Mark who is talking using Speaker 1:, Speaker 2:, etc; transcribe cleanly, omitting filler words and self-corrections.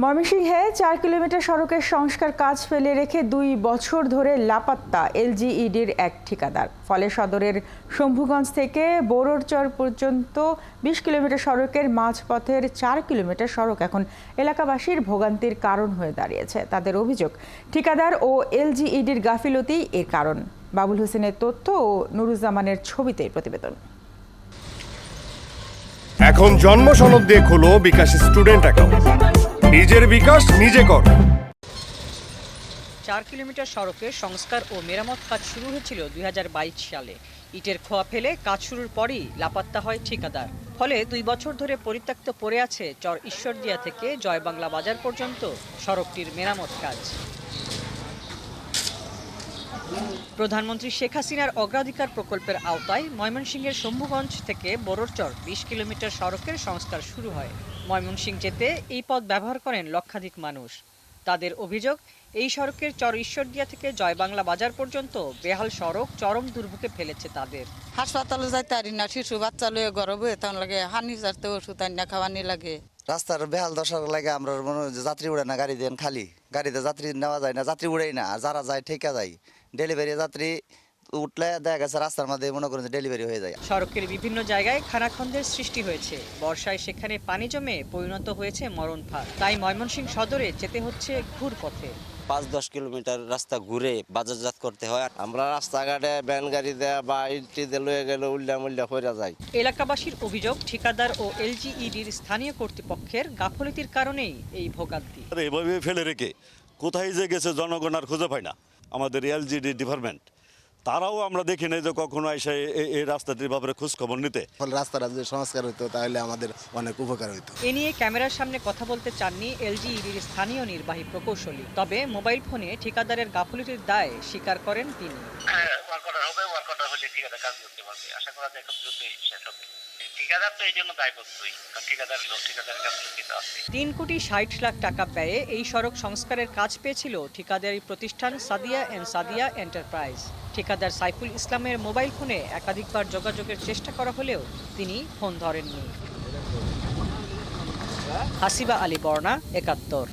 Speaker 1: ময়মনসিংহে ৪ কিলোমিটার সড়কের সংস্কার কাজ ফেলে রেখে ২ বছর ধরে লাপাত্তা এলজিইডির এক ঠিকাদার। ফলে সদরের শম্ভুগঞ্জ থেকে বোরোরচর পর্যন্ত ২০ কিলোমিটার সড়কের মাঝপথের ৪ কিলোমিটার সড়ক এখন এলাকাবাসীর ভোগান্তির কারণ হয়ে দাঁড়িয়েছে। তাদের অভিযোগ, ঠিকাদার ও এলজিইডির গাফিলতি এর কারণ। বাবুল হোসেনের তথ্য ও নুরুজ্জামানের ছবিতে প্রতিবেদন।
Speaker 2: এখন জন্ম সনদ দিয়ে খোলো বিকাশ স্টুডেন্ট অ্যাকাউন্ট। নিজের বিকাশ নিজে কর।
Speaker 3: ৪ কিলোমিটার সড়কের সংস্কার ও মেরামত কাজ শুরু হয়েছিল ২০২২ সালে। ইটের খোয়া ফেলে কাজ শুরুর পরই লাপাত্তা হয় ঠিকাদার। ফলে ২ বছর ধরে পরিত্যক্ত পড়ে আছে চর ঈশ্বরদিয়া থেকে জয়বাংলা বাজার পর্যন্ত সড়কটির মেরামত কাজ। প্রধানমন্ত্রী শেখ হাসিনার অগ্রাধিকার প্রকল্পের আওতায় ময়মনসিংহের শম্ভুগঞ্জ থেকে বোরোরচর ২০ কিলোমিটার সড়কের সংস্কার শুরু হয়। ময়মনসিংহ যেতে এই পথ ব্যবহার করেন লক্ষাধিক মানুষ। তাদের অভিযোগ, এই সড়কের চর ঈশ্বরদিয়া থেকে জয়বাংলা বাজার পর্যন্ত বেহাল সড়ক চরম দুর্ভোগে ফেলেছে তাদের।
Speaker 4: হাসপাতালে যাইতে পারি না, শিশু বাচ্চা লয়ে গরবে তখন লাগে হানি যাতে ওষুধ আনিয়া খাওয়ানি লাগে।
Speaker 5: রাস্তার বেহাল দশার লাগে আমরা মনে হয় যাত্রী উড়ে না, গাড়ি দেন খালি, গাড়িতে যাত্রী নেওয়া যায় না, যাত্রী উড়েই না। আর যারা যায় ঠেকা যায়, ডেলিভারি যাত্রী উঠলে দেখা গেছে রাস্তার মধ্যে মনে করেন ডেলিভারি হয়ে যায়।
Speaker 3: সড়কের বিভিন্ন জায়গায় খানাখন্দের সৃষ্টি হয়েছে। বর্ষায় সেখানে পানি জমে পরিণত হয়েছে মরণ ফাঁদ। তাই ময়মনসিংহ সদরে যেতে হচ্ছে ঘুর পথে।
Speaker 6: ৫-১০ কিলোমিটার রাস্তা ঘুরে বাজারজাত করতে হয়। আমরা রাস্তাঘাটে ভ্যান গাড়ি দেয়া বা ইটি লয়ে গেলে উল্লা মুল্লা হয়ে যায়।
Speaker 3: এলাকাবাসীর অভিযোগ, ঠিকাদার ও এলজিইডির স্থানীয় কর্তৃপক্ষের গাফলতির কারণেই এই ভোগান্তি।
Speaker 7: এভাবে ফেলে রেখে কোথায় যে গেছে জনগণ আর খুঁজে পায় না। আমাদের এলজিইডি ডিপার্টমেন্ট তারাও আমরা দেখি নাই যে কখনো এসে এই রাস্তাটির ব্যাপারে খোঁজ খবর নিতে।
Speaker 8: রাস্তাটা যদি সংস্কার হইতো তাহলে আমাদের অনেক উপকার হইতো।
Speaker 3: এ নিয়ে ক্যামেরার সামনে কথা বলতে চাননি এলজিইডির স্থানীয় নির্বাহী প্রকৌশলী। তবে মোবাইল ফোনে ঠিকাদারের গাফলতির দায় স্বীকার করেন তিনি।
Speaker 9: ঠিকাদার তো এই জন্য দায়বদ্ধই, ঠিকাদার
Speaker 3: ৩,৬০,০০,০০০ টাকা ব্যয়ে এই সড়ক সংস্কারের কাজ পেয়েছিল ঠিকাদারি প্রতিষ্ঠান সাদিয়া এন্ড সাদিয়া এন্টারপ্রাইজ। ঠিকাদার সাইফুল ইসলামের মোবাইল ফোনে একাধিকবার যোগাযোগের চেষ্টা করা হলেও তিনি ফোন ধরেননি। হাসিবা আলী বর্ণা, ৭১।